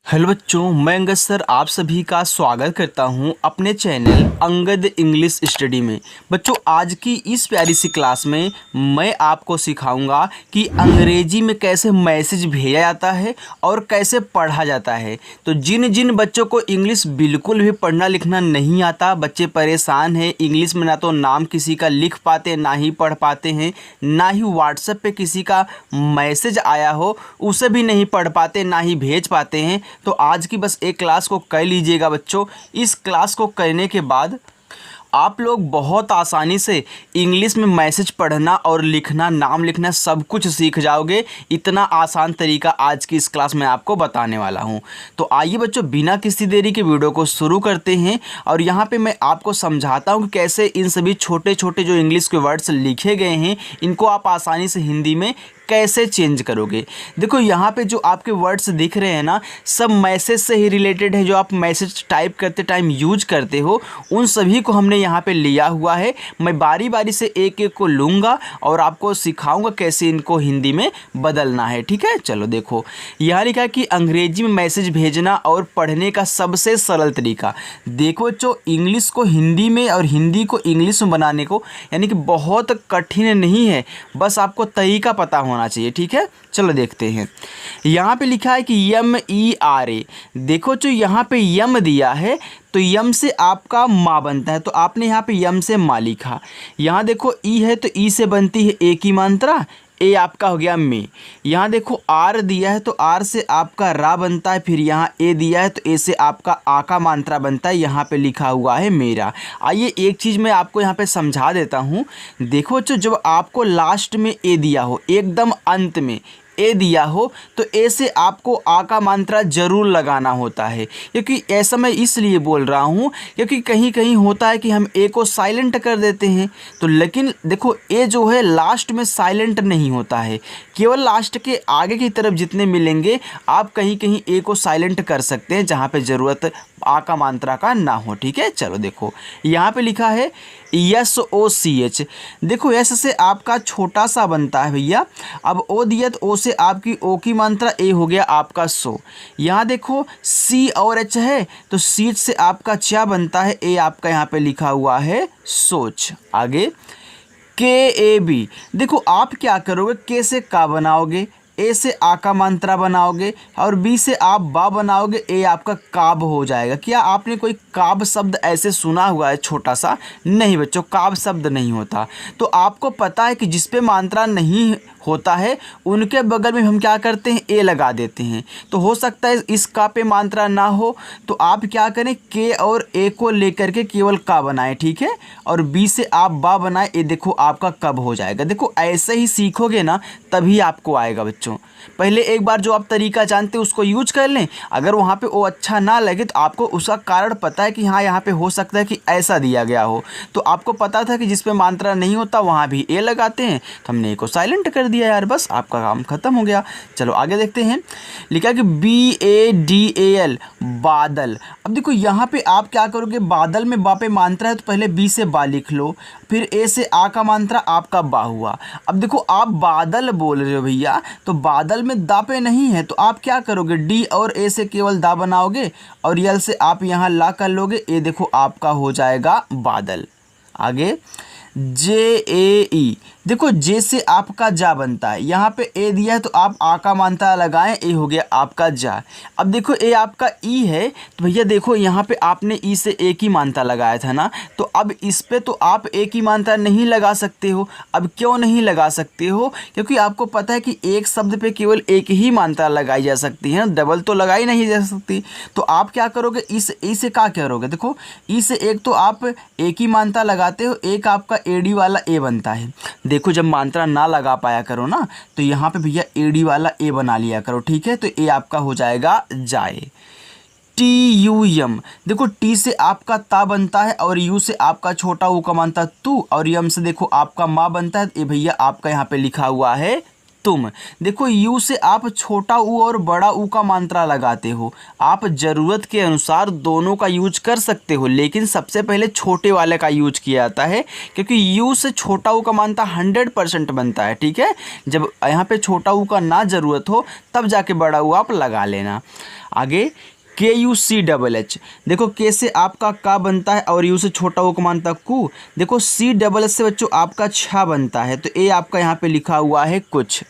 Hello बच्चों, मैं Angad sir आप सभी का स्वागत करता हूं अपने चैनल अंगद इंग्लिश स्टडी में। बच्चों, आज की इस प्यारी सी क्लास में मैं आपको सिखाऊंगा कि अंग्रेजी में कैसे मैसेज भेजा जाता है और कैसे पढ़ा जाता है। तो जिन जिन बच्चों को इंग्लिश बिल्कुल भी पढ़ना लिखना नहीं आता, बच्चे परेशान हैं, इंग्लिश में ना तो नाम किसी का लिख पाते, ना ही पढ़ पाते हैं, ना ही व्हाट्सएप पे किसी का मैसेज आया हो उसे भी नहीं पढ़ पाते, ना ही भेज पाते हैं, तो आज की बस एक क्लास को कर लीजिएगा बच्चों। इस क्लास को करने के बाद आप लोग बहुत आसानी से इंग्लिश में मैसेज पढ़ना और लिखना, नाम लिखना सब कुछ सीख जाओगे। इतना आसान तरीका आज की इस क्लास में आपको बताने वाला हूं। तो आइए बच्चों, बिना किसी देरी के वीडियो को शुरू करते हैं और यहाँ पे मैं आपको समझाता हूं कि कैसे इन सभी छोटे छोटे जो इंग्लिश के वर्ड्स लिखे गए हैं इनको आप आसानी से हिंदी में कैसे चेंज करोगे। देखो, यहाँ पे जो आपके वर्ड्स दिख रहे हैं ना, सब मैसेज से ही रिलेटेड है। जो आप मैसेज टाइप करते टाइम यूज करते हो उन सभी को हमने यहाँ पे लिया हुआ है। मैं बारी बारी से एक एक को लूँगा और आपको सिखाऊंगा कैसे इनको हिंदी में बदलना है। ठीक है, चलो देखो, यहाँ लिखा है कि अंग्रेजी में मैसेज भेजना और पढ़ने का सबसे सरल तरीका। देखो बच्चों, इंग्लिश को हिंदी में और हिंदी को इंग्लिश में बनाने को यानी कि बहुत कठिन नहीं है, बस आपको तरीका पता होना चाहिए। ठीक है, चलो देखते हैं। यहाँ पे लिखा है कि MERA। देखो, जो यहाँ पे यम दिया है तो यम से आपका माँ बनता है, तो आपने यहाँ पे यम से माँ लिखा। यहाँ देखो ई है तो ई से बनती है ए की मात्रा, ए आपका हो गया में। यहाँ देखो आर दिया है तो आर से आपका रा बनता है, फिर यहाँ ए दिया है तो ए से आपका आ का मात्रा बनता है, यहाँ पे लिखा हुआ है मेरा। आइए एक चीज़ मैं आपको यहाँ पे समझा देता हूँ। देखो, जब आपको लास्ट में ए दिया हो, एकदम अंत में ए दिया हो, तो ए से आपको आ का मात्रा जरूर लगाना होता है। क्योंकि ऐसा मैं इसलिए बोल रहा हूँ क्योंकि कहीं कहीं होता है कि हम ए को साइलेंट कर देते हैं, तो लेकिन देखो ए जो है लास्ट में साइलेंट नहीं होता है, केवल लास्ट के आगे की तरफ जितने मिलेंगे आप कहीं कहीं ए को साइलेंट कर सकते हैं जहाँ पे ज़रूरत आ का मात्रा का ना हो। ठीक है, चलो देखो, यहाँ पे लिखा है SOCH। देखो, एस से आपका छोटा सा बनता है भैया, अब ओ दिया तो ओ से आपकी ओ की मात्रा ए हो गया आपका सो। यहाँ देखो सी और एच है तो सीच से आपका चा बनता है, ए आपका यहाँ पे लिखा हुआ है सोच। आगे KAB। देखो, आप क्या करोगे, के से का बनाओगे, ए से आ का मात्रा बनाओगे और बी से आप बा बनाओगे, ए आपका काब हो जाएगा। क्या आपने कोई काब शब्द ऐसे सुना हुआ है छोटा सा? नहीं बच्चों, काब शब्द नहीं होता। तो आपको पता है कि जिस पे मात्रा नहीं होता है उनके बगल में हम क्या करते हैं, ए लगा देते हैं। तो हो सकता है इस का पे मात्रा ना हो तो आप क्या करें, के और ए को लेकर के केवल का बनाएं। ठीक है, और बी से आप बा बनाए, ए देखो आपका कब हो जाएगा। देखो, ऐसे ही सीखोगे ना तभी आपको आएगा बच्चों। पहले एक बार जो आप तरीका जानते हैं उसको यूज कर लें, अगर वहाँ पे वो अच्छा ना लगे तो आपको उसका कारण पता है कि हाँ यहाँ पे हो सकता है कि ऐसा दिया गया हो, तो आपको पता था कि जिस पे मात्रा नहीं होता वहाँ भी ए लगाते हैं, तो हमने ए को साइलेंट कर दिया यार, बस आपका काम खत्म हो गया। चलो आगे देखते हैं। लिखा कि BADAL बादल। अब देखो, यहाँ पे आप क्या करोगे, बादल में बा पे मात्रा है तो पहले बी से बा लिख लो, फिर ए से आ का मात्रा आपका बा हुआ। अब देखो, आप बादल बोल रहे हो भैया, तो बादल में दा पे नहीं है तो आप क्या करोगे, डी और ए से केवल दा बनाओगे और यल से आप यहाँ ला कर लोगे, ए देखो आपका हो जाएगा बादल। आगे JAE। देखो, जे से आपका जा बनता है, यहाँ पे ए दिया है तो आप आ का मात्रा लगाएं, ए हो गया आपका जा। अब देखो, ए आपका ई है तो भैया देखो यहाँ पे आपने ई से ए की मात्रा लगाया था ना, तो अब इस पे तो आप ए की मात्रा नहीं लगा सकते हो। अब क्यों नहीं लगा सकते हो, क्योंकि आपको पता है कि एक शब्द पे केवल एक ही मात्रा लगाई जा सकती है, डबल तो लगाई नहीं जा सकती। तो आप क्या करोगे, इस ई से क्या करोगे, देखो ई से एक तो आप ए की मात्रा लगाते हो, एक आपका एडी वाला ए बनता है। देखो, जब मात्रा ना लगा पाया करो ना तो यहाँ पे भैया एडी वाला ए बना लिया करो। ठीक है, तो ए आपका हो जाएगा जाए। TUM। देखो, टी से आपका ता बनता है और यू से आपका छोटा ऊ का मानता तू, और यम से देखो आपका माँ बनता है, ये भैया आपका यहाँ पे लिखा हुआ है तुम। देखो यू से आप छोटा ऊ और बड़ा ऊ का मात्रा लगाते हो, आप ज़रूरत के अनुसार दोनों का यूज कर सकते हो, लेकिन सबसे पहले छोटे वाले का यूज किया जाता है क्योंकि यू से छोटा ऊ का मात्रा 100% बनता है। ठीक है, जब यहाँ पे छोटा ऊ का ना ज़रूरत हो तब जाके बड़ा ऊ आप लगा लेना। आगे KUCHH, देखो के से आपका का बनता है और यू से छोटा ऊ का मानता कु। देखो CHH से बच्चों आपका छा बनता है, तो ए आपका यहाँ पे लिखा हुआ है कुछ।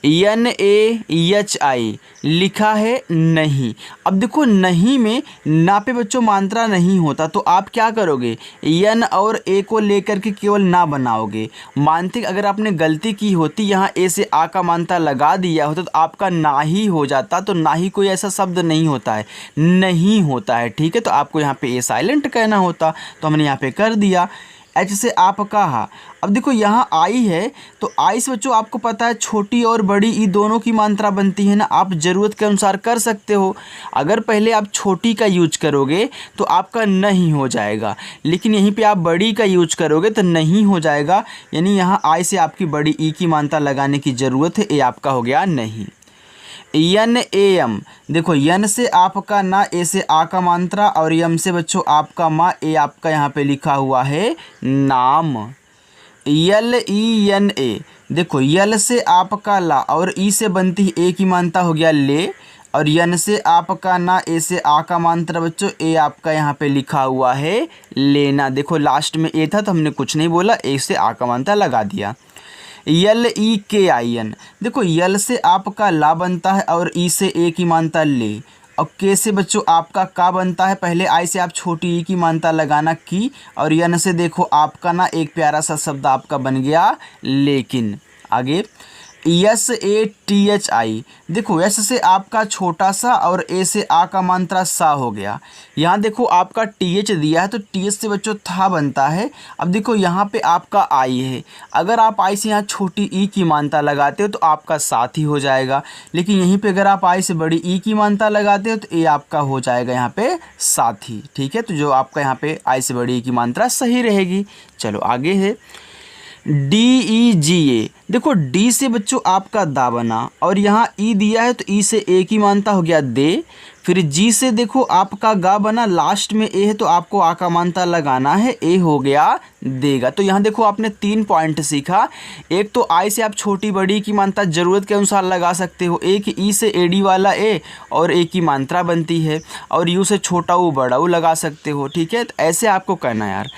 NAHI लिखा है नहीं। अब देखो नहीं में ना पे बच्चों मात्रा नहीं होता, तो आप क्या करोगे, यन और ए को लेकर के केवल ना बनाओगे। मानते अगर आपने गलती की होती, यहाँ ए से आ का मात्रा लगा दिया होता तो आपका ना ही हो जाता, तो ना ही कोई ऐसा शब्द नहीं होता है, नहीं होता है। ठीक है, तो आपको यहाँ पे ए साइलेंट कहना होता, तो हमने यहाँ पे कर दिया। एच से आप कहा। अब देखो यहाँ आई है, तो आई से बच्चों आपको पता है छोटी और बड़ी ई दोनों की मात्रा बनती है ना, आप ज़रूरत के अनुसार कर सकते हो। अगर पहले आप छोटी का यूज करोगे तो आपका नहीं हो जाएगा, लेकिन यहीं पे आप बड़ी का यूज करोगे तो नहीं हो जाएगा, यानी यहाँ आई से आपकी बड़ी ई की मात्रा लगाने की ज़रूरत है, ये आपका हो गया नहीं। NAM, देखो यन से आपका ना, ए से आ का मात्रा और यम से बच्चों आपका माँ, ए आपका यहाँ पे लिखा हुआ है नाम। LENA, देखो यल से आपका ला और ई से बनती है ए की मात्रा हो गया ले, और यन से आपका ना, ए से आ का मात्रा बच्चों ए आपका यहाँ पे लिखा हुआ है लेना। देखो लास्ट में ए था तो हमने कुछ नहीं बोला, ए से आ का मात्रा लगा दिया। LEKIN, देखो यल से आपका ला बनता है और ई से ए की मात्रा ले, और के से बच्चों आपका का बनता है, पहले आई से आप छोटी ई की मात्रा लगाना की, और यन से देखो आपका ना एक प्यारा सा शब्द आपका बन गया लेकिन। आगे SATHI, देखो एस से आपका छोटा सा और ए से आ का मात्रा सा हो गया। यहाँ देखो आपका TH दिया है तो TH से बच्चों था बनता है। अब देखो यहाँ पे आपका आई है, अगर आप आई से यहाँ छोटी ई की मात्रा लगाते हो तो आपका साथ ही हो जाएगा, लेकिन यहीं पे अगर आप आई से बड़ी ई की मात्रा लगाते हो तो ए आपका हो जाएगा यहाँ पे साथी। ठीक है, तो जो आपका यहाँ पे आई से बड़ी ई की मात्रा सही रहेगी। चलो आगे है DEGA, देखो डी से बच्चों आपका दा बना और यहाँ ई दिया है तो ई से ए की मात्रा हो गया दे। फिर जी से देखो आपका गा बना, लास्ट में ए है तो आपको आ का मात्रा लगाना है, ए हो गया देगा। तो यहाँ देखो आपने 3 पॉइंट सीखा। एक तो आई से आप छोटी बड़ी की मात्रा ज़रूरत के अनुसार लगा सकते हो, एक ई से एडी वाला ए और ए की मात्रा बनती है, और यू से छोटा ऊ बड़ा ऊ लगा सकते हो। ठीक है, तो ऐसे आपको करना है यार।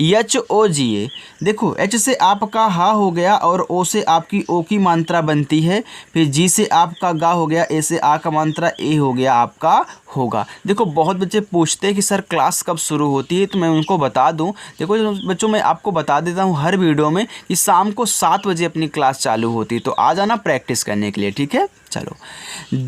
HOGA, देखो एच से आपका हा हो गया और ओ से आपकी ओ की मात्रा बनती है, फिर जी से आपका गा हो गया, ए से आ का मात्रा ए हो गया आपका होगा। देखो बहुत बच्चे पूछते हैं कि सर क्लास कब शुरू होती है, तो मैं उनको बता दूं, देखो बच्चों मैं आपको बता देता हूं हर वीडियो में कि शाम को 7 बजे अपनी क्लास चालू होती है, तो आ जाना प्रैक्टिस करने के लिए। ठीक है, चलो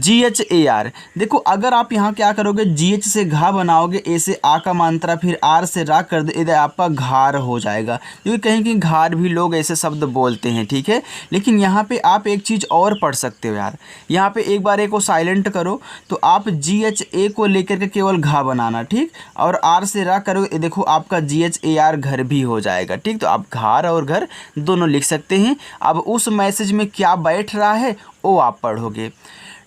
GHAR, देखो अगर आप यहाँ क्या करोगे, GH से घा बनाओगे, ए से आ का मात्रा फिर आर से रा कर दो, इधर आपका घार हो जाएगा, क्योंकि कहीं कहीं घार भी लोग ऐसे शब्द बोलते हैं। ठीक है, लेकिन यहाँ पे आप एक चीज़ और पढ़ सकते हो यार, यहाँ पे एक बार ए को साइलेंट करो तो आप GHA को लेकर के केवल घा बनाना, ठीक, और आर से रा करोगे, देखो आपका GHAR घर भी हो जाएगा। ठीक, तो आप घार और घर दोनों लिख सकते हैं। अब उस मैसेज में क्या बैठ रहा है वो आप पढ़ोगे।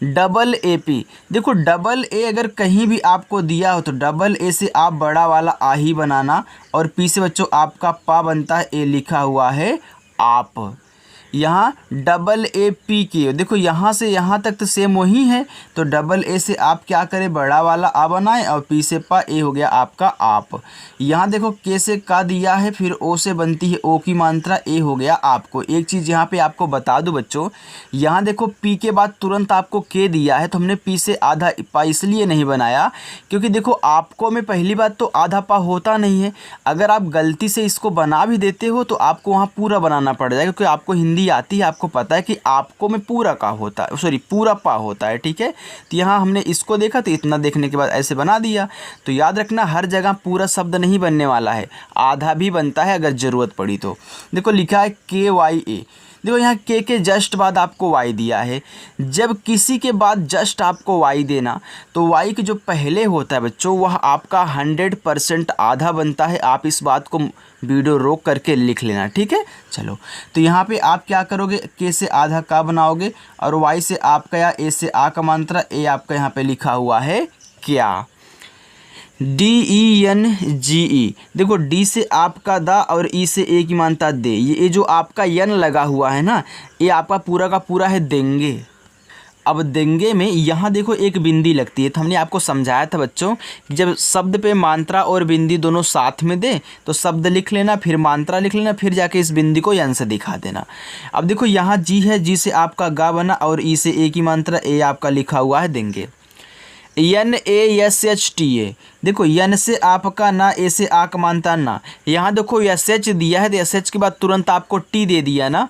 AA, देखो डबल ए अगर कहीं भी आपको दिया हो तो डबल ए से आप बड़ा वाला आ ही बनाना, और पी से बच्चों आपका पा बनता है, ए लिखा हुआ है आप। यहाँ AA की, देखो यहाँ से यहाँ तक तो सेम वही है, तो डबल ए से आप क्या करें, बड़ा वाला आ बनाएं, और पी से पा, ए हो गया आपका आप। यहाँ देखो के से का दिया है, फिर ओ से बनती है ओ की मात्रा, ए हो गया आपको। एक चीज़ यहाँ पे आपको बता दूं बच्चों, यहाँ देखो पी के बाद तुरंत आपको के दिया है, तो हमने पी से आधा पा इसलिए नहीं बनाया क्योंकि देखो आपको में पहली बात तो आधा पा होता नहीं है, अगर आप गलती से इसको बना भी देते हो तो आपको वहाँ पूरा बनाना पड़ जाएगा, क्योंकि आपको हिंदी आती है, आपको पता है कि आपको में पूरा का होता है, सॉरी पूरा पा होता है। ठीक है, तो यहाँ हमने इसको देखा तो इतना देखने के बाद ऐसे बना दिया। तो याद रखना हर जगह पूरा शब्द नहीं बनने वाला है, आधा भी बनता है अगर ज़रूरत पड़ी तो। देखो लिखा है KYA, देखो यहाँ के जस्ट बाद आपको वाई दिया है। जब किसी के बाद जस्ट आपको वाई देना तो वाई के जो पहले होता है बच्चों वह आपका 100% आधा बनता है। आप इस बात को वीडियो रोक करके लिख लेना, ठीक है। चलो तो यहाँ पे आप क्या करोगे, के से आधा का बनाओगे और वाई से आपका या ए से आ का मात्रा, ए आपका यहाँ पे लिखा हुआ है क्या, DENGE। देखो डी से आपका दा और ई से ए की मानता दे। ये जो आपका यन लगा हुआ है ना, ये आपका पूरा का पूरा है देंगे। अब देंगे में यहाँ देखो एक बिंदी लगती है, तो हमने आपको समझाया था बच्चों कि जब शब्द पे मात्रा और बिंदी दोनों साथ में दे तो शब्द लिख लेना, फिर मात्रा लिख लेना, फिर जाके इस बिंदी को यन से दिखा देना। अब देखो यहाँ जी है, जी से आपका गा बना और ई से ए की मात्रा, ए आपका लिखा हुआ है देंगे। NASHTA। देखो यन से आपका ना, ए से आ का मानता ना। यहाँ देखो SH दिया है तो SH के बाद तुरंत आपको टी दे दिया ना,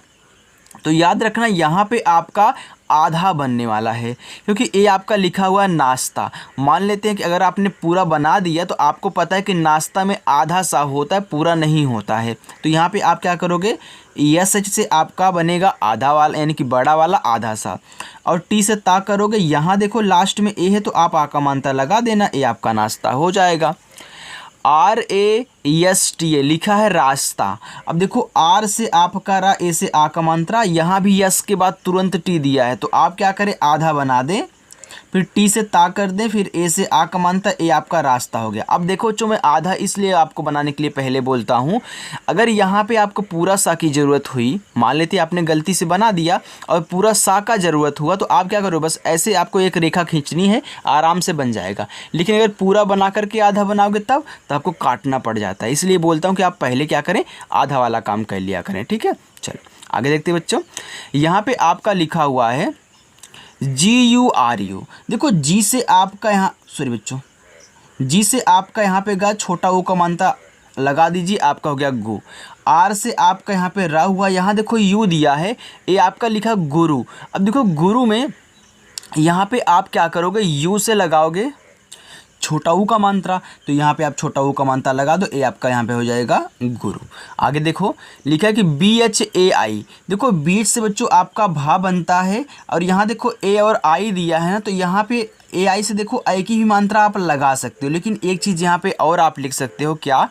तो याद रखना यहाँ पे आपका आधा बनने वाला है, क्योंकि ए आपका लिखा हुआ है नाश्ता। मान लेते हैं कि अगर आपने पूरा बना दिया तो आपको पता है कि नाश्ता में आधा सा होता है, पूरा नहीं होता है। तो यहाँ पे आप क्या करोगे, SH से आपका बनेगा आधा वाला यानी कि बड़ा वाला आधा सा, और टी से ता करोगे। यहाँ देखो लास्ट में ए है तो आप आ का मानता लगा देना, ए आपका नाश्ता हो जाएगा। RASTA लिखा है रास्ता। अब देखो आर से आपका रा, ए से आ का मात्रा, यहाँ भी यस के बाद तुरंत टी दिया है तो आप क्या करें, आधा बना दें, फिर टी से ता कर दें, फिर ए से आ का मानता, ए आपका रास्ता हो गया। अब देखो जो मैं आधा इसलिए आपको बनाने के लिए पहले बोलता हूँ, अगर यहाँ पे आपको पूरा सा की ज़रूरत हुई, मान लेते आपने गलती से बना दिया और पूरा सा का ज़रूरत हुआ, तो आप क्या करो, बस ऐसे आपको एक रेखा खींचनी है, आराम से बन जाएगा। लेकिन अगर पूरा बना करके आधा बनाओगे तब तो आपको काटना पड़ जाता है। इसलिए बोलता हूँ कि आप पहले क्या करें, आधा वाला काम कर लिया करें, ठीक है। चलो आगे देखते हैं बच्चों। यहाँ पर आपका लिखा हुआ है GURU। देखो जी से आपका यहाँ, सॉरी बच्चों, जी से आपका यहाँ पे गा, छोटा ओ का मानता लगा दीजिए, आपका हो गया गु। आर से आपका यहाँ पे रा हुआ, यहाँ देखो यू दिया है, ये आपका लिखा गुरु। अब देखो गुरु में यहाँ पे आप क्या करोगे, यू से लगाओगे छोटा ऊ का मात्रा, तो यहाँ पे आप छोटा ऊ का मात्रा लगा दो, ए आपका यहाँ पे हो जाएगा गुरु। आगे देखो लिखा है कि BHAI। देखो बीच से बच्चों आपका भा बनता है, और यहाँ देखो ए और आई दिया है ना, तो यहाँ पे AI से देखो आई की भी मात्रा आप लगा सकते हो। लेकिन एक चीज़ यहाँ पे और आप लिख सकते हो, क्या,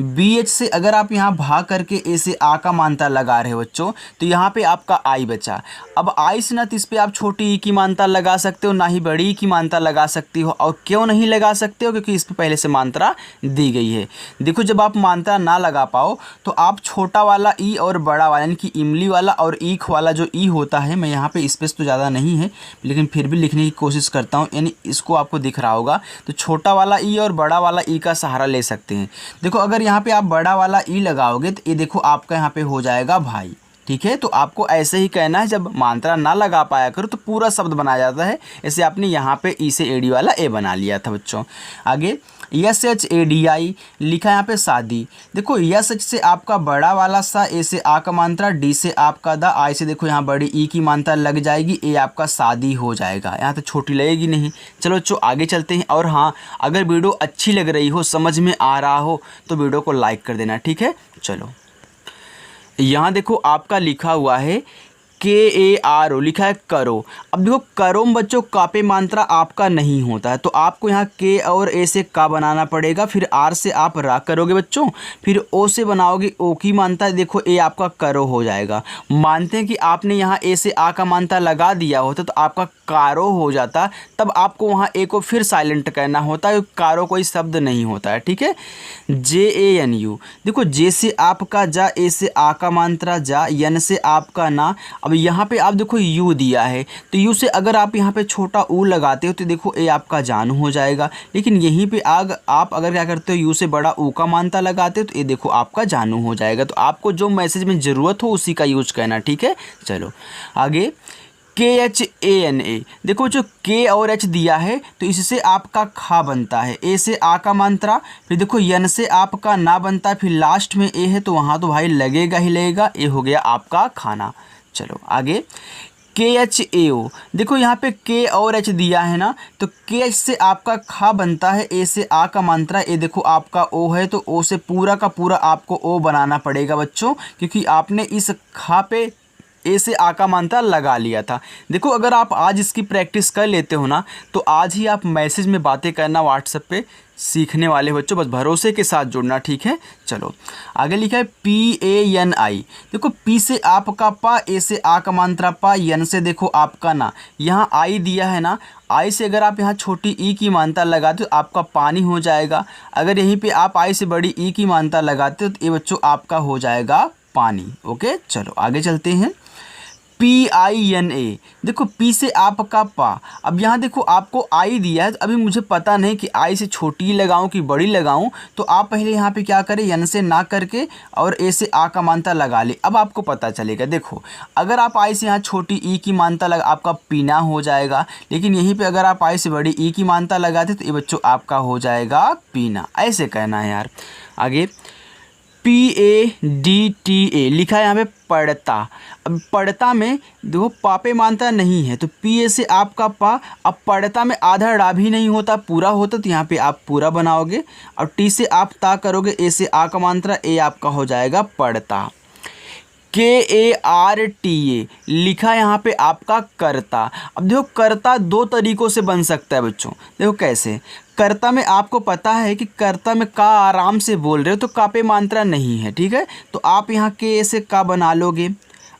BH से अगर आप यहाँ भा करके ए से आ का मात्रा लगा रहे हो बच्चों, तो यहाँ पे आपका आई बचा। अब आई से ना तो इस पर आप छोटी ई की मात्रा लगा सकते हो, ना ही बड़ी ई की मात्रा लगा सकती हो। और क्यों नहीं लगा सकते हो, क्योंकि इस पर पहले से मात्रा दी गई है। देखो जब आप मात्रा ना लगा पाओ तो आप छोटा वाला ई और बड़ा वाला यानी कि इमली वाला और ईख वाला जो ई होता है, मैं यहाँ पे स्पेस तो ज़्यादा नहीं है लेकिन फिर भी लिखने की कोशिश करता हूँ, यानी इसको आपको दिख रहा होगा, तो छोटा वाला ई और बड़ा वाला ई का सहारा ले सकते हैं। देखो अगर यहाँ पे आप बड़ा वाला ई लगाओगे तो ये देखो आपका यहाँ पे हो जाएगा भाई, ठीक है। तो आपको ऐसे ही कहना है, जब मात्रा ना लगा पाया करो तो पूरा शब्द बनाया जाता है। ऐसे आपने यहाँ पे ई से एडी वाला ए बना लिया था बच्चों। आगे SHADI लिखा है यहाँ पे शादी। देखो SH से आपका बड़ा वाला सा, ए से आ का मात्रा, डी से आपका दा, आई से देखो यहाँ बड़ी ई की मात्रा लग जाएगी, ए आपका शादी हो जाएगा। यहाँ तो छोटी लगेगी नहीं। चलो बच्चों आगे चलते हैं। और हाँ, अगर वीडियो अच्छी लग रही हो, समझ में आ रहा हो, तो वीडियो को लाइक कर देना, ठीक है। चलो यहाँ देखो आपका लिखा हुआ है KARO, लिखा है करो। अब देखो करो में बच्चों का पे मात्रा आपका नहीं होता है, तो आपको यहाँ के और ए से का बनाना पड़ेगा, फिर आर से आप रा करोगे बच्चों, फिर ओ से बनाओगे ओ की मात्रा, देखो ए आपका करो हो जाएगा। मानते हैं कि आपने यहाँ ए से आ का मात्रा लगा दिया होता तो आपका कारो हो जाता, तब आपको वहाँ ए को फिर साइलेंट करना होता है, कारो कोई शब्द नहीं होता है, ठीक है। JANU, देखो जे से आपका जा, ए से आ का मात्रा जा, यन से आपका ना। अब यहाँ पे आप देखो यू दिया है, तो यू से अगर आप यहाँ पे छोटा ऊ लगाते हो तो देखो ए आपका जानू हो जाएगा। लेकिन यहीं पे आप अगर क्या करते हो, यू से बड़ा ऊ का मात्रा लगाते हो तो ये देखो आपका जानू हो जाएगा। तो आपको जो मैसेज में ज़रूरत हो उसी का यूज करना, ठीक है। चलो आगे KHANA, देखो जो के और एच दिया है तो इससे आपका खा बनता है, ए से आ का मात्रा, फिर देखो यन से आपका ना बनता है, फिर लास्ट में ए है तो वहाँ तो भाई लगेगा ही लगेगा, ए हो गया आपका खाना। चलो आगे KHAO, देखो यहाँ पे के और एच दिया है ना, तो के एच से आपका खा बनता है, ए से आ का मात्रा, ए देखो आपका ओ है तो ओ से पूरा का पूरा आपको ओ बनाना पड़ेगा बच्चों, क्योंकि आपने इस खा पे ए से आ का मात्रा लगा लिया था। देखो अगर आप आज इसकी प्रैक्टिस कर लेते हो ना तो आज ही आप मैसेज में बातें करना व्हाट्सएप पे सीखने वाले बच्चों, बस भरोसे के साथ जुड़ना, ठीक है। चलो आगे लिखा है PANI। देखो पी से आपका पा, ए से आ का मात्रा पा, यन से देखो आपका ना, यहाँ आई दिया है ना, आई से अगर आप यहाँ छोटी ई की मात्रा लगाते हो आपका पानी हो जाएगा। अगर यहीं पे आप आई से बड़ी ई की मात्रा लगाते हो तो ये बच्चों आपका हो जाएगा पानी। ओके चलो आगे चलते हैं। PINA। देखो पी से आपका पा, अब यहाँ देखो आपको आई दिया है तो अभी मुझे पता नहीं कि आई से छोटी लगाऊं कि बड़ी लगाऊं, तो आप पहले यहाँ पे क्या करें, यन से ना करके और ए से आ का मात्रा लगा ले, अब आपको पता चलेगा। देखो अगर आप आई से यहाँ छोटी ई की मात्रा लगा आपका पीना हो जाएगा, लेकिन यहीं पे अगर आप आई से बड़ी ई की मात्रा लगाते तो ये बच्चों आपका हो जाएगा पीना। ऐसे कहना है यार। आगे PADTA लिखा है यहाँ पे पढ़ता। अब पढ़ता में देखो पापे मात्रा नहीं है तो पी ए से आपका पा, अब पढ़ता में आधा डा भी नहीं होता पूरा होता तो यहाँ पे आप पूरा बनाओगे, और टी से आप ता करोगे, ए से आ का मात्रा, ए आपका हो जाएगा पढ़ता। KARTA लिखा यहाँ पे आपका कर्ता। अब देखो कर्ता दो तरीक़ों से बन सकता है बच्चों। देखो कैसे, कर्ता में आपको पता है कि कर्ता में का आराम से बोल रहे हो तो का पे मात्रा नहीं है, ठीक है, तो आप यहाँ के से का बना लोगे।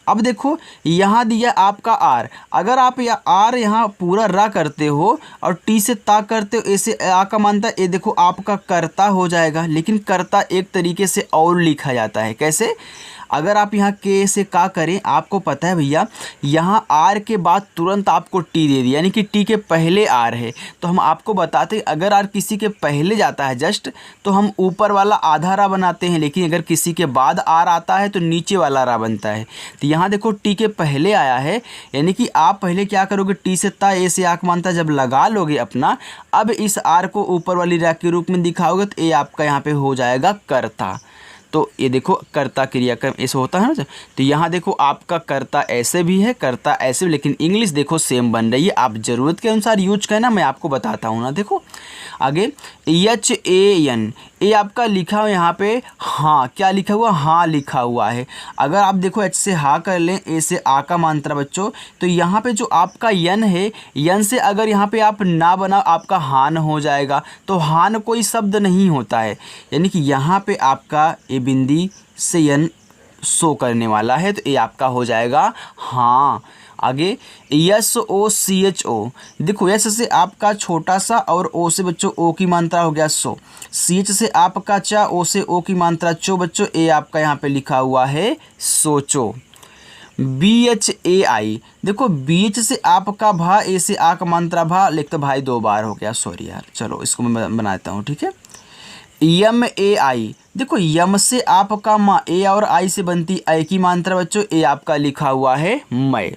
अब देखो यहाँ दिया आपका आर, अगर आप आर यहाँ पूरा रा करते हो और टी से ता करते हो, ए से आ का मात्रा, ये देखो आपका कर्ता हो जाएगा। लेकिन कर्ता एक तरीके से और लिखा जाता है, कैसे, अगर आप यहाँ के से का करें, आपको पता है भैया यहाँ आर के बाद तुरंत आपको टी दे दिया, यानी कि टी के पहले आर है, तो हम आपको बताते हैं अगर आर किसी के पहले जाता है जस्ट तो हम ऊपर वाला आधा रा बनाते हैं, लेकिन अगर किसी के बाद आर आता है तो नीचे वाला रा बनता है। तो यहाँ देखो टी के पहले आया है, यानी कि आप पहले क्या करोगे, टी से ता, ए से आक मानता जब लगा लोगे अपना, अब इस आर को ऊपर वाली रा के रूप में दिखाओगे तो ये आपका यहाँ पे हो जाएगा कर्ता। तो ये देखो कर्ता क्रियाक्रम ऐसे होता है ना, तो यहाँ देखो आपका कर्ता ऐसे भी है, कर्ता ऐसे भी, लेकिन इंग्लिश देखो सेम बन रही है। आप ज़रूरत के अनुसार यूज करना, मैं आपको बताता हूँ ना। देखो आगे HAN, ये आपका लिखा हुआ यहाँ पे हाँ, क्या लिखा हुआ, हाँ लिखा हुआ है। अगर आप देखो एच से हाँ कर लें, ए से आ का मात्रा बच्चों, तो यहाँ पे जो आपका यन है, यन से अगर यहाँ पे आप ना बनाओ आपका हान हो जाएगा। तो हान कोई शब्द नहीं होता है, यानी कि यहाँ पे आपका ए बिंदी से यन शो करने वाला है, तो ये आपका हो जाएगा हाँ। आगे SOCHO, देखो एस से आपका छोटा सा और ओ से बच्चों ओ की मात्रा हो गया सो, CH से आपका चा, ओ से ओ की मात्रा चो बच्चों, ए आपका यहाँ पे लिखा हुआ है सोचो। BHAI, देखो BH से आपका भा, ए से आ का मात्रा भा, लिखते भाई दो बार हो गया, सॉरी यार, चलो इसको मैं बनाता हूँ, ठीक है। MAI, देखो यम से आपका माँ, ए और आई से बनती आई की मात्रा बच्चों, ए आपका लिखा हुआ है मैं।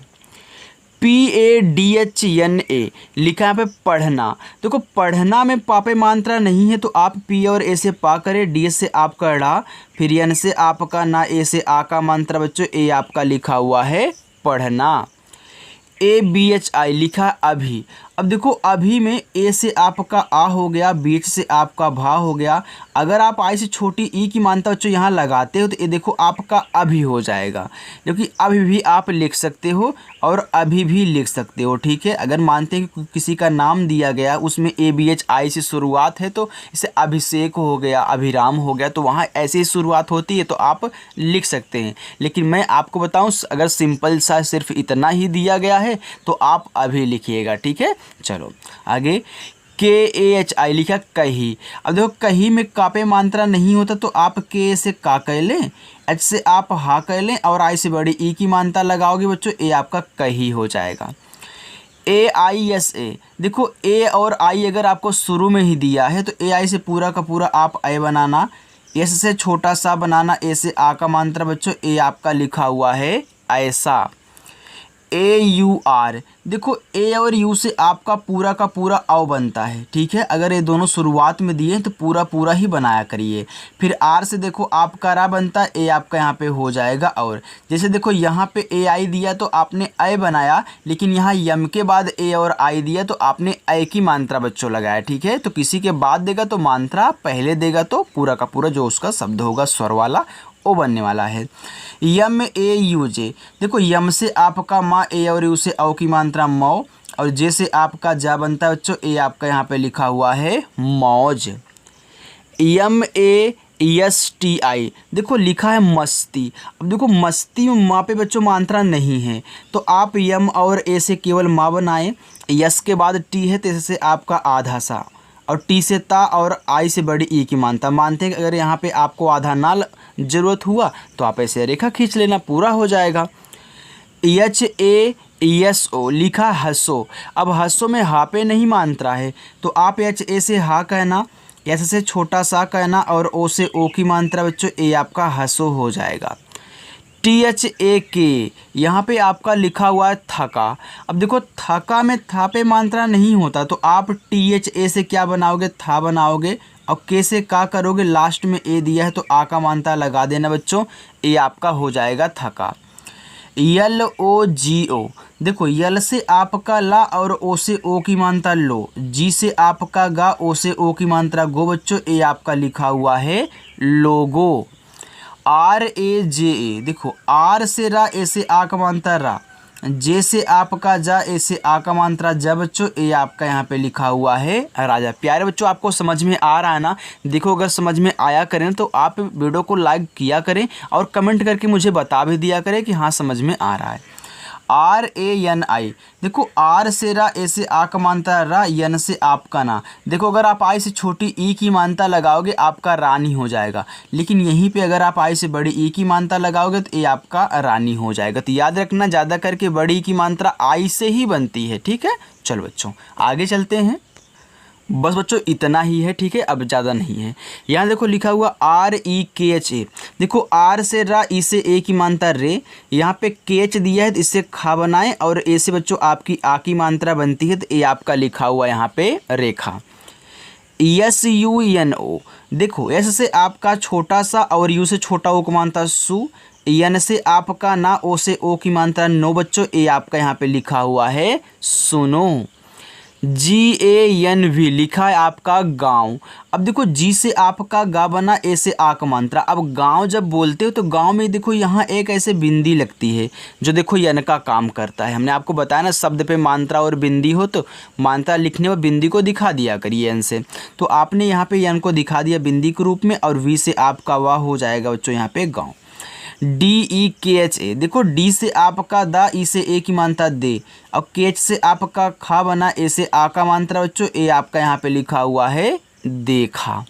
PADHNA लिखा है यहाँ पे पढ़ना। देखो पढ़ना में पापे मात्रा नहीं है तो आप पी और ए से पा करें, डी से आपका डा, फिर एन से आपका ना, ए से आ का मात्रा बच्चों, ए आपका लिखा हुआ है पढ़ना। ABHI लिखा अभी। अब देखो अभी में ए से आपका आ हो गया, बी एच से आपका भा हो गया। अगर आप आई से छोटी ई की मात्रा बच्चों यहाँ लगाते हो तो ये देखो आपका अभी हो जाएगा, जो कि अभी भी आप लिख सकते हो और अभी भी लिख सकते हो, ठीक है। अगर मानते हैं कि किसी का नाम दिया गया उसमें ABHI से शुरुआत है तो इसे अभिषेक हो गया, अभिराम हो गया, तो वहाँ ऐसे ही शुरुआत होती है तो आप लिख सकते हैं। लेकिन मैं आपको बताऊँ अगर सिंपल सा सिर्फ इतना ही दिया गया है तो आप अभी लिखिएगा, ठीक है। चलो आगे KAHI लिखा कही। अब देखो कही में कापे मात्रा नहीं होता तो आप के से का कह लें, एच से आप हा कह लें और आई से बड़ी ई की मात्रा लगाओगे बच्चों, ए आपका कही हो जाएगा। AISA, देखो ए और आई अगर आपको शुरू में ही दिया है तो AI से पूरा का पूरा आप ए बनाना, एस से छोटा सा बनाना, ए से आ का मात्रा बच्चों, ए आपका लिखा हुआ है ऐसा। AUR, देखो ए और यू से आपका पूरा का पूरा औ बनता है, ठीक है। अगर ये दोनों शुरुआत में दिए तो पूरा पूरा ही बनाया करिए। फिर आर से देखो आपका रा बनता है, ए आपका यहाँ पे हो जाएगा और। जैसे देखो यहाँ पे AI दिया तो आपने ए बनाया, लेकिन यहाँ यम के बाद ए और आई दिया तो आपने ए की मात्रा बच्चों लगाया, ठीक है। तो किसी के बाद देगा तो मात्रा, पहले देगा तो पूरा का पूरा जो उसका शब्द होगा स्वर वाला ओ बनने वाला है। यम ए यू जे, देखो यम से आपका मा, ए और यू से औ की मात्रा मौ, और जे से आपका जा बनता है बच्चों, ए आपका यहाँ पे लिखा हुआ है मौज। यम ए एस टी आई, देखो लिखा है मस्ती। अब देखो मस्ती में माँ पे बच्चों मात्रा नहीं है, तो आप यम और ए से केवल माँ बनाएं, यस के बाद टी है तो इससे आपका आधा सा, और टी से ता और आई से बड़ी ई की मानता मानते हैं कि अगर यहाँ पे आपको आधा ना ज़रूरत हुआ तो आप ऐसे रेखा खींच लेना, पूरा हो जाएगा। एच ए एस ओ, लिखा हंसो। अब हंसो में हा पे नहीं मात्रा है, तो आप एच ए से हा कहना, एस से छोटा सा कहना, और ओ से ओ की मात्रा बच्चों ए आपका हंसो हो जाएगा। टी एच ए के, यहाँ पे आपका लिखा हुआ है थका। अब देखो थका में था पे मात्रा नहीं होता, तो आप टी एच ए से क्या बनाओगे, था बनाओगे, और के से का करोगे, लास्ट में ए दिया है तो आ का मात्रा लगा देना बच्चों, ए आपका हो जाएगा थका। यल ओ जी ओ, देखो यल से आपका ला और ओ से ओ की मात्रा लो, जी से आपका गा, ओ से ओ की मात्रा गो बच्चों, ए आपका लिखा हुआ है लोगो। आर ए जे ए, देखो आर से रा, ए से आ का मात्रा रा, जे से आपका जा, ए से आ का मात्रा जा बच्चों, ए आपका यहाँ पे लिखा हुआ है राजा। प्यारे बच्चों आपको समझ में आ रहा है ना? देखो अगर समझ में आया करें तो आप वीडियो को लाइक किया करें और कमेंट करके मुझे बता भी दिया करें कि हाँ समझ में आ रहा है। आर ए एन आई, देखो आर से रा, ए से आ का मानता रा, यन से आपका ना। देखो अगर आप आई से छोटी ई की मानता लगाओगे आपका रानी हो जाएगा, लेकिन यहीं पे अगर आप आई से बड़ी ई की मानता लगाओगे तो ये आपका रानी हो जाएगा। तो याद रखना ज़्यादा करके बड़ी की मात्रा आई से ही बनती है, ठीक है। चलो बच्चों आगे चलते हैं, बस बच्चों इतना ही है, ठीक है, अब ज़्यादा नहीं है। यहाँ देखो लिखा हुआ आर ई के एच ए, देखो आर से रा, ई से ए की मात्रा रे, यहाँ पे के एच दिया है तो इससे खा बनाएं, और ए से बच्चों आपकी आ की मात्रा बनती है तो ए आपका लिखा हुआ यहाँ पे रेखा। एस यू एन ओ, देखो एस से आपका छोटा सा और यू से छोटा ओ की मात्रा सु, एन से आपका ना, ओ से ओ की मात्रा नो बच्चों, ए आपका यहाँ पे लिखा हुआ है सुनो। जी ए एन वी, लिखा है आपका गांव। अब देखो जी से आपका गा बना, ए से आ का मात्रा। अब गांव जब बोलते हो तो गांव में देखो यहाँ एक ऐसे बिंदी लगती है जो देखो यन का काम करता है। हमने आपको बताया ना शब्द पे मात्रा और बिंदी हो तो मात्रा लिखने में बिंदी को दिखा दिया करिए एन से, तो आपने यहाँ पे यन को दिखा दिया बिंदी के रूप में, और वी से आपका वाह हो जाएगा बच्चों यहाँ पे गाँव। डी ई के एच ए, देखो डी से आपका दा, ई से ए की मात्रा दे, और के एच से आपका खा बना, ए से आ का मात्रा बच्चों, ए आपका यहाँ पे लिखा हुआ है देखा।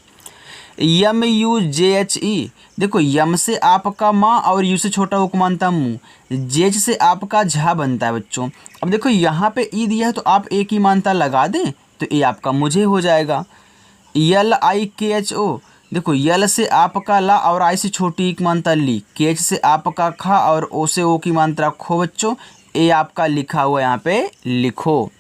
यम यू जे एच ई, देखो यम से आपका माँ और यू से छोटा वो मानता मुँह, जेच से आपका झा बनता है बच्चों। अब देखो यहाँ पे ई दिया है तो आप ए की मात्रा लगा दें तो ए आपका मुझे हो जाएगा। यल आई के एच ओ, देखो यल से आपका ला और आई से छोटी एक मात्रा ली, के एच से आपका खा और ओ से ओ की मात्रा खो बच्चों, ए आपका लिखा हुआ यहाँ पे लिखो।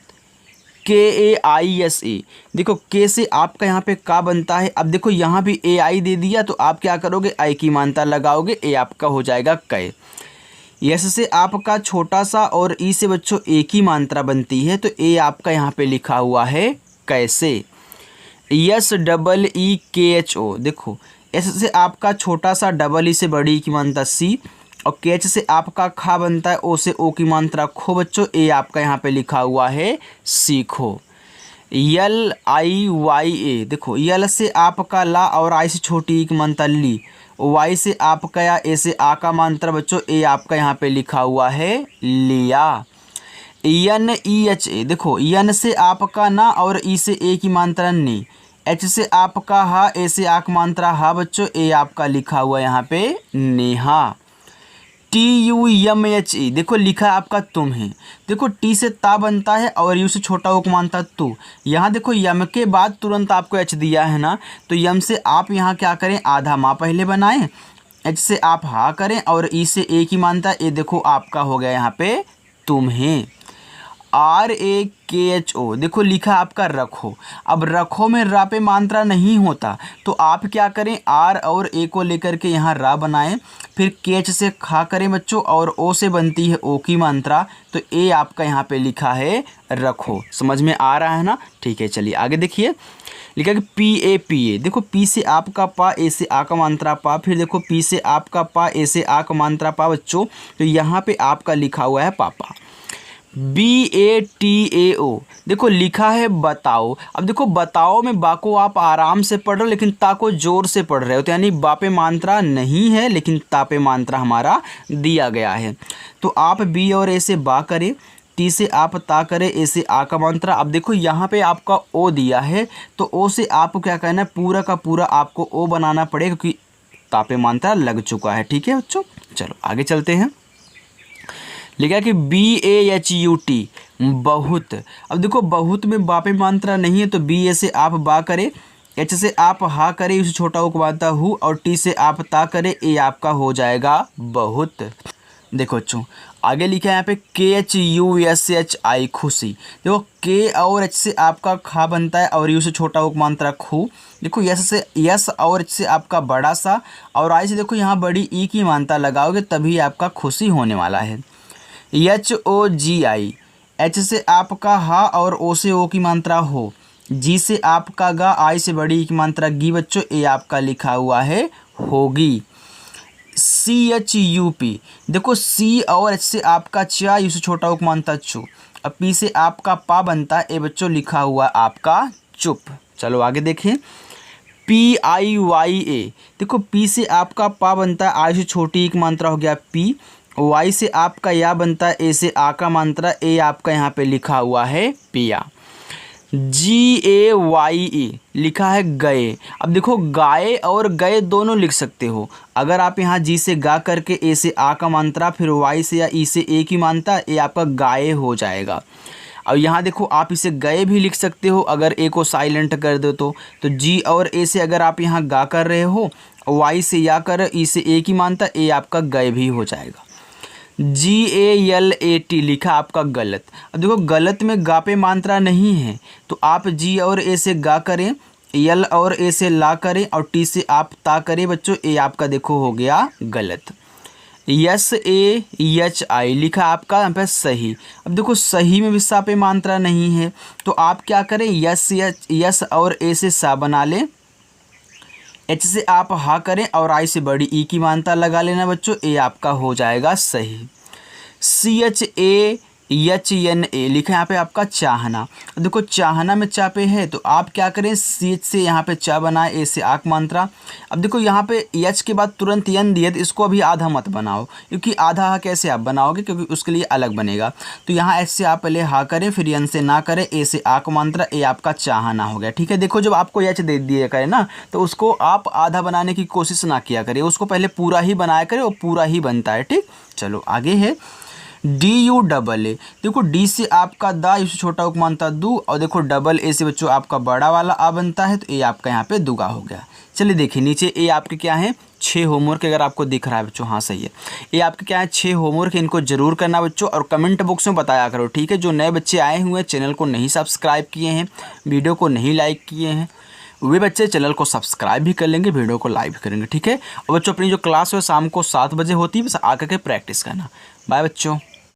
के ए आई एस ए, देखो के से आपका यहाँ पे का बनता है। अब देखो यहाँ भी ए आई दे दिया तो आप क्या करोगे, आई की मात्रा लगाओगे, ए आपका हो जाएगा कै। यस से आपका छोटा सा और ई से बच्चों ए की मात्रा बनती है तो ए आपका यहाँ पे लिखा हुआ है कैसे। यस डबल ई के एच ओ, देखो एस से आपका छोटा सा, डबल ई से बड़ी की मात्रा सी, और के एच से आपका खा बनता है, ओ से ओ की मात्रा खो बच्चों, ए आपका यहाँ पे लिखा हुआ है सीखो। यल आई वाई ए, देखो यल से आपका ला और आई से छोटी ई की मात्रा ली, वाई से आपका या ए से आ का मात्रा बच्चों, ए आपका यहाँ पे लिखा हुआ है लिया। एन ई एच ए, देखो एन से आपका ना और ई से ए की मात्रा नी, एच से आपका हा, ए से आक मात्रा हा बच्चों, ए आपका लिखा हुआ यहाँ पे Neha. T U M H E, देखो लिखा है आपका तुम है, देखो टी से ता बनता है और यू से छोटा ओक मानता तू। यहाँ देखो यम के बाद तुरंत आपको एच दिया है ना, तो यम से आप यहाँ क्या करें, आधा माँ पहले बनाएं, एच से आप हा करें और ई से ए की मानता, ए देखो आपका हो गया यहाँ पे तुम्हें। आर ए के एच ओ, देखो लिखा आपका रखो। अब रखो में रा पे मात्रा नहीं होता तो आप क्या करें, आर और ए को लेकर के यहाँ रा बनाएं, फिर के एच से खा करें बच्चों और ओ से बनती है ओ की मात्रा, तो ए आपका यहाँ पे लिखा है रखो। समझ में आ रहा है ना? ठीक है चलिए आगे देखिए। लिखा है कि पी ए पी ए। देखो पी से आपका पा, ए से आ का मात्रा पा, फिर देखो पी से आपका पा, ए से आ का मात्रा पा बच्चों, तो यहाँ पे आपका लिखा हुआ है पापा। BATAO, देखो लिखा है बताओ। अब देखो बताओ में बा को आप आराम से पढ़ रहे हो, लेकिन ता को जोर से पढ़ रहे हो, तो यानी बा पे मात्रा नहीं है लेकिन ता पे मात्रा हमारा दिया गया है। तो आप बी और ए से बा करें, टी से आप ता करें, ए से आ का मात्रा। अब देखो यहाँ पे आपका ओ दिया है, तो ओ से आपको क्या कहना है, पूरा का पूरा आपको ओ बनाना पड़ेगा क्योंकि ता पे मात्रा लग चुका है। ठीक है बच्चों, चलो आगे चलते हैं। लिखा है कि BAHUT, बहुत। अब देखो बहुत में बा पे मात्रा नहीं है, तो बी ए से आप बा करें, एच से आप हा करें, उसे छोटा ओ को बांधता हूँ, और टी से आप ता करें, ए आपका हो जाएगा बहुत। देखो बच्चों आगे लिखा है यहाँ पे KHUSHI, खुशी। देखो के और एच से आपका खा बनता है, और यू से छोटा ओ मात्रा खू। देखो यस से यस और एच से आपका बड़ा सा, और आई से देखो यहाँ बड़ी ई की मात्रा लगाओगे तभी आपका खुशी होने वाला है। HOGI, एच से आपका हा और ओ से ओ की मात्रा हो, जी से आपका गा, आई से बड़ी ई की मात्रा गी बच्चों, ए आपका लिखा हुआ है होगी। CHUP, देखो सी और एच से आपका चा, यू से छोटा ओ की मात्रा चू, अब पी से आपका पा बनता है, ए बच्चों लिखा हुआ आपका चुप। चलो आगे देखें। PIYA, देखो पी से आपका पा बनता है, आई से छोटी एक मात्रा हो गया पी, वाई से आपका या बनता है, ए से आ का मात्रा, ए आपका यहाँ पे लिखा हुआ है पिया। GAYE, लिखा है गए। अब देखो गाए और गए दोनों लिख सकते हो। अगर आप यहाँ जी से गा करके, ए से आ का मात्रा, फिर वाई से या ई से ए की मात्रा, ए आपका गाए हो जाएगा। अब यहाँ देखो आप इसे गए भी लिख सकते हो, अगर ए को साइलेंट कर दो तो जी और ए से अगर आप यहाँ गा कर रहे हो, वाई से या कर, ई से ए की मात्रा, ए आपका गए भी हो जाएगा। GALAT, लिखा आपका गलत। अब देखो गलत में गा पे मात्रा नहीं है, तो आप जी और ए से गा करें, यल और ए से ला करें, और टी से आप ता करें बच्चों, ए आपका देखो हो गया गलत। SAHI, लिखा आपका यहाँ पे सही। अब देखो सही में भी सा पे मात्रा नहीं है, तो आप क्या करें, यस और ए से सा बना लें, एच से आप हा करें, और आई से बड़ी ई की मात्रा लगा लेना बच्चों, ए आपका हो जाएगा सही। CHAHNA, लिखा है यहाँ पे आपका चाहना। देखो चाहना में चा पे है, तो आप क्या करें, CH से यहाँ पे चा बनाए, ए से आक मात्रा। अब देखो यहाँ पे एच के बाद तुरंत यन दिए, तो इसको अभी आधा मत बनाओ, क्योंकि आधा हा कैसे आप बनाओगे, क्योंकि उसके लिए अलग बनेगा। तो यहाँ एच से आप पहले हा करें, फिर यन से ना करें, ए से आक मात्रा, ए आपका चाहना हो गया। ठीक है, देखो जब आपको एच दे दिया करे ना, तो उसको आप आधा बनाने की कोशिश ना किया करें, उसको पहले पूरा ही बनाया करें, और पूरा ही बनता है। ठीक, चलो आगे है DUAA। देखो डी से आपका दा, इससे छोटा उक मानता दू, और देखो डबल ए से बच्चों आपका बड़ा वाला आ बनता है, तो ए आपका यहाँ पे दुगा हो गया। चलिए देखिए नीचे ए आपके क्या है, 6 होमवर्क, अगर आपको दिख रहा है बच्चों, हाँ सही है। ये आपके क्या है 6 होमवर्क, इनको जरूर करना बच्चों, और कमेंट बॉक्स में बताया करो। ठीक है, जो नए बच्चे आए हुए हैं, चैनल को नहीं सब्सक्राइब किए हैं, वीडियो को नहीं लाइक किए हैं, वे बच्चे चैनल को सब्सक्राइब भी कर लेंगे, वीडियो को लाइक भी करेंगे। ठीक है, और बच्चों अपनी जो क्लास है शाम को 7 बजे होती है, बस आकर के प्रैक्टिस करना। बाय बच्चों।